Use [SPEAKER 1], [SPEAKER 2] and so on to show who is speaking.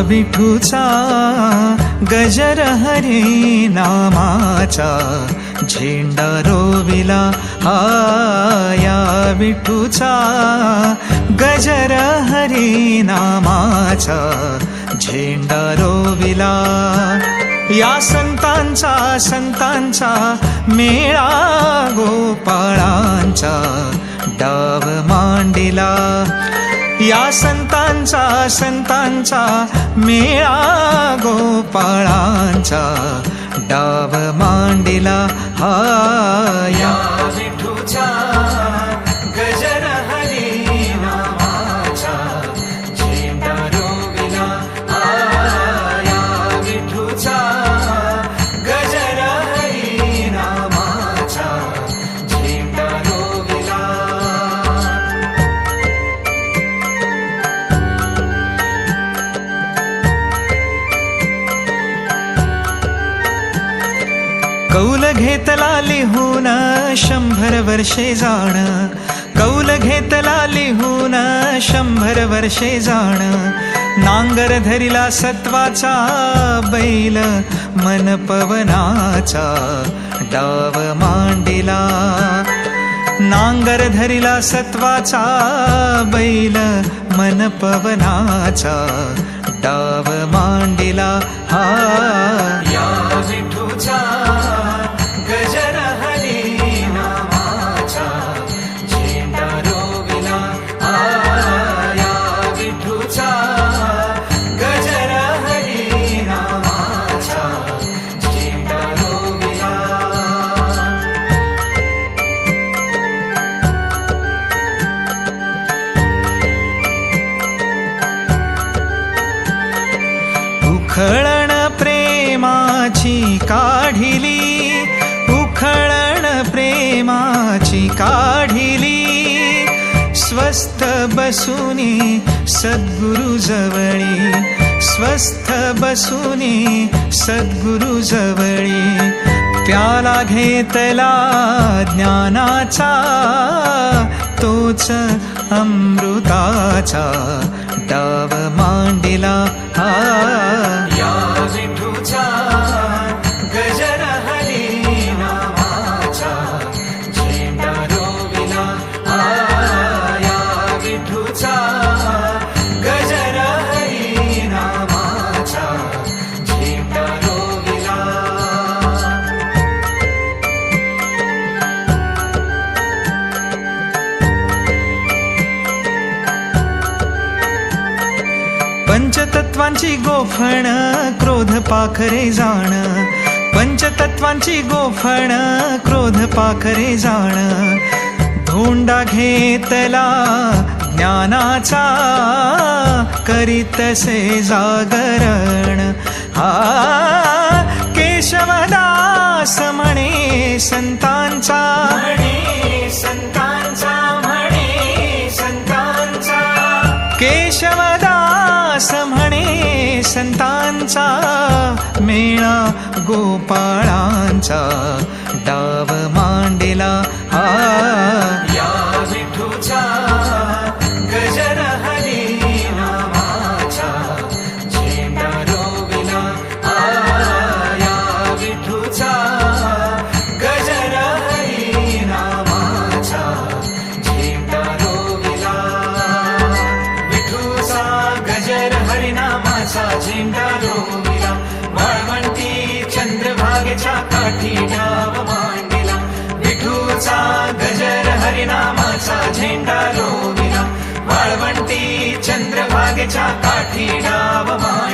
[SPEAKER 1] विठूचा गजर हरी नामाचा झेंडा रोविला या विठूचा गजर हरी नामाचा झेंडा रोविला या संतांचा मेळा गोपाळांचा डाव मांडिला या संतांचा मेळा गोपाळांचा डाव मांडिला या विठूचा गजर हरी नामाचा झेंडा रोविला या विठूचा गजर हरी नामाचा झेंडा रोविला कौल घेतला लिहून 100 वर्षे जाण कौल घेतला लिहून 100 वर्षे जाण नांगर धरिला सत्वाचा बैल मन पवनाचा डाव मांडिला नांगर धरिला सत्वाचा बैल मन पवनाचा डाव मांडिला या विठूचा गजर हरी नामाचा झेंडा रोविला या विठूचा गजर हरी नामाचा झेंडा रोविला उखळण प्रेमाची काढिली उखळण प्रेमाची काढिली स्वस्थ बसुनी सद्गुरु जवळी स्वस्थ बसुनी सद्गुरु जवळी प्याला घेतला ज्ञानाचा तोच अमृताचा डाव मांडिला या विठूचा गजर हरी नामाचा झेंडा रोविला या विठूचा गजर हरी नामाचा झेंडा रोविला पंचतत्वांची गोफण क्रोध पाखरे जाण पंचतत्वांची गोफण क्रोध पाखरे जाण धोंडा घेतला ज्ञानाचा करीतसे जागरण केशवदास म्हणे संतांचा केशवदास म्हणे संतांचा मेळा गोपाळांचा डाव मांडिला या विठूचा गजर हरी नामाचा झेंडा रोविला या विठूचा गजर हरी नामाचा झेंडा रोविला विठूचा गजर हरी नामाचा झेंडा रोविला वाळवंटी चंद्रभागेच्या काठी डाव मांडिला विठूचा गजर हरी नामाचा झेंडा रोविला वाळवंटी चंद्रभागेच्या काठी डाव मांडिला